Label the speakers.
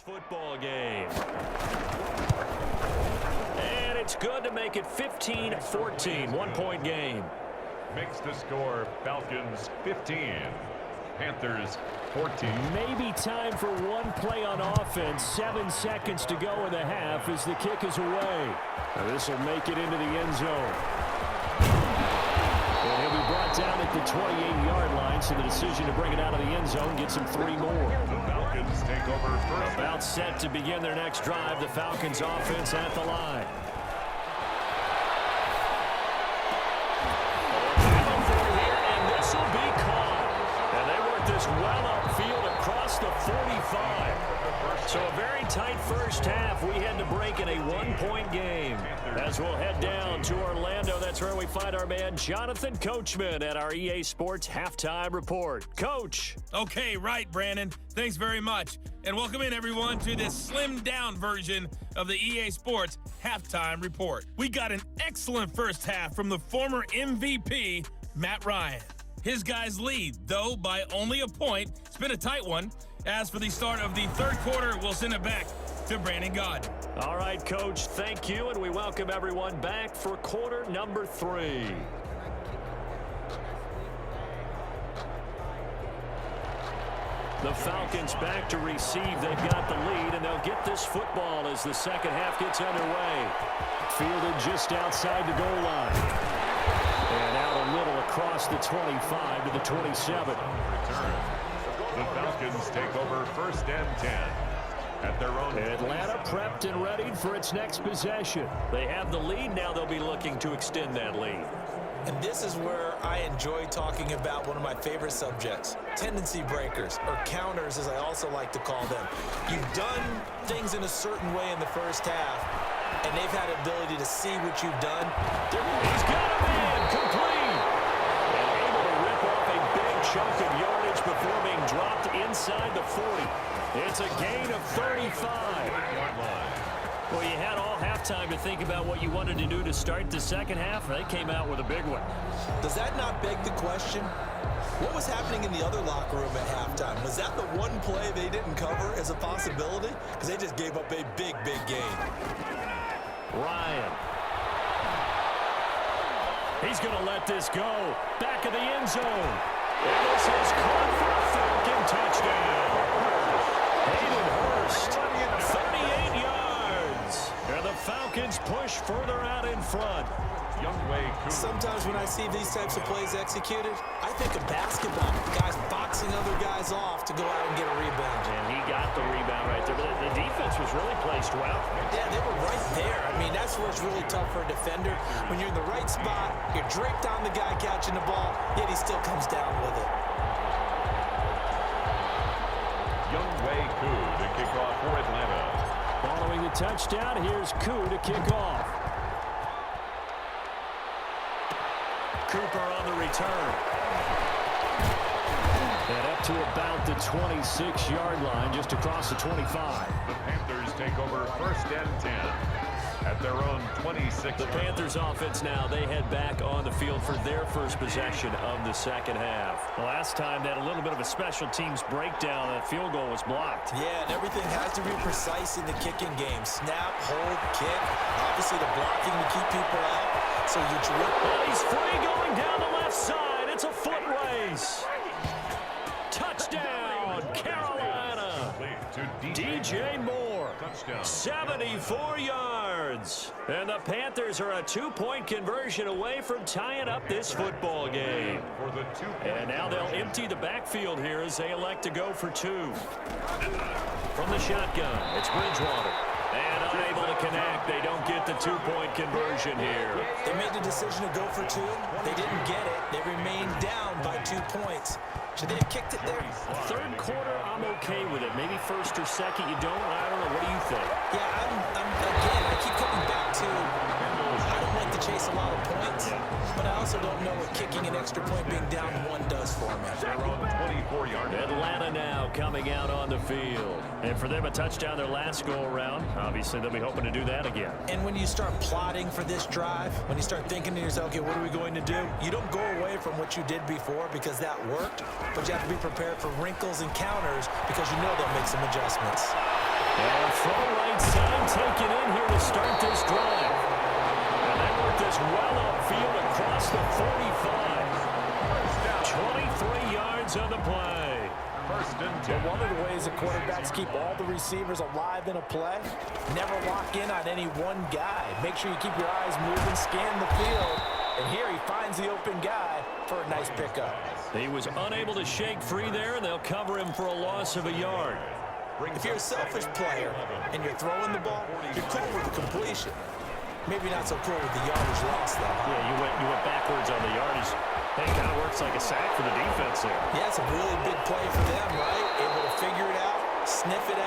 Speaker 1: football game. And it's good to make it 15-14, one-point game.
Speaker 2: Makes the score Falcons 15, Panthers 14.
Speaker 1: Maybe time for one play on offense. 7 seconds to go in the half as the kick is away. Now this will make it into the end zone. And he'll be brought down at the 28-yard line, so the decision to bring it out of the end zone gets him 3 more.
Speaker 2: The Falcons take over first.
Speaker 1: About set to begin their next drive. The Falcons offense at the line. Well upfield across the 45. So a very tight first half. We had to break in a one-point game. As we'll head down to Orlando, that's where we find our man Jonathan Coachman at our EA Sports Halftime Report. Coach.
Speaker 3: Okay, right, Brandon. Thanks very much. And welcome in, everyone, to this slimmed-down version of the EA Sports Halftime Report. We got an excellent first half from the former MVP, Matt Ryan. His guys lead, though, by only a point. It's been a tight one. As for the start of the third quarter, we'll send it back to Brandon Gaudin.
Speaker 1: All right, Coach, thank you, and we welcome everyone back for quarter number 3. The Falcons back to receive. They've got the lead, and they'll get this football as the second half gets underway. Fielded just outside the goal line. And out a little across the 25 to the 27.
Speaker 2: The Falcons take over first and 10 at their own.
Speaker 1: Atlanta prepped and readied for its next possession. They have the lead. Now they'll be looking to extend that lead.
Speaker 4: And this is where I enjoy talking about one of my favorite subjects, tendency breakers, or counters as I also like to call them. You've done things in a certain way in the first half, and they've had the ability to see what you've done.
Speaker 1: He's got a man complete. And able to rip off a big chunk of yardage before being dropped inside the 40. It's a gain of 35. Well, you had all halftime to think about what you wanted to do to start the second half. They came out with a big one.
Speaker 4: Does that not beg the question? What was happening in the other locker room at halftime? Was that the one play they didn't cover as a possibility? Because they just gave up a big, big gain.
Speaker 1: Ryan. He's going to let this go. Back of the end zone. And this is caught for a Falcon touchdown. Hayden Hurst, 38 yards. And the Falcons push further out in front.
Speaker 4: Sometimes when I see these types of plays executed, I think of basketball. Guys boxing other guys off to go out and get a rebound.
Speaker 1: And he got the rebound right there. But the defense was really placed well.
Speaker 4: Yeah, they were right there. I mean, that's where it's really tough for a defender. When you're in the right spot, you're draped on the guy catching the ball, yet he still comes down with it.
Speaker 2: Younghoe Koo to kick off for Atlanta.
Speaker 1: Following the touchdown, here's Koo to kick off. Cooper on the return. And up to about the 26-yard line, just across the 25.
Speaker 2: The Panthers take over first and 10 at their own 26.
Speaker 1: The Panthers offense now, they head back on the field for their first possession of the second half. Last time, they had a little bit of a special teams breakdown. That field goal was blocked.
Speaker 4: Yeah, and everything has to be precise in the kicking game. Snap, hold, kick. Obviously, the blocking to keep people out. So you
Speaker 1: well, he's free going down the left side. It's a foot race. Touchdown, Carolina. DJ Moore, 74 yards. And the Panthers are a 2-point conversion away from tying up this football game. And now they'll empty the backfield here as they elect to go for 2. From the shotgun, it's Bridgewater. And unable to connect. They don't get the 2-point conversion here.
Speaker 4: They made the decision to go for 2. They didn't get it. They remained down by 2 points. Should they have kicked it there?
Speaker 1: Third quarter, I'm okay with it. Maybe first or second, you don't. I don't know. What do you think?
Speaker 4: Yeah, again, I keep coming back to I don't like to chase a lot of points, but I also don't know what kicking an extra point being down 1 does for me.
Speaker 2: They're on 24-yard.
Speaker 1: Atlanta now coming out on the field. And for them, a touchdown their last go-around. Obviously, they'll be hoping to do that again.
Speaker 4: And when you start plotting for this drive, when you start thinking to yourself, okay, what are we going to do? You don't go away from what you did before because that worked, but you have to be prepared for wrinkles and counters because you know they'll make some adjustments.
Speaker 1: And from right side, taken in here to start this drive. And they work this well upfield across the 45. 23 yards on the play.
Speaker 2: First and 10.
Speaker 4: But one of the ways that quarterbacks keep all the receivers alive in a play, never lock in on any one guy. Make sure you keep your eyes moving, scan the field. And here he finds the open guy for a nice pickup.
Speaker 1: He was unable to shake free there, and they'll cover him for a loss of a yard.
Speaker 4: If you're a selfish player and you're throwing the ball, you're cool with the completion. Maybe not so cool with the yardage loss, though.
Speaker 1: Yeah, you went backwards on the yardage. Hey, kind of works like a sack for the defense there.
Speaker 4: Yeah, it's a really big play for them, right? Able to figure it out, sniff it out.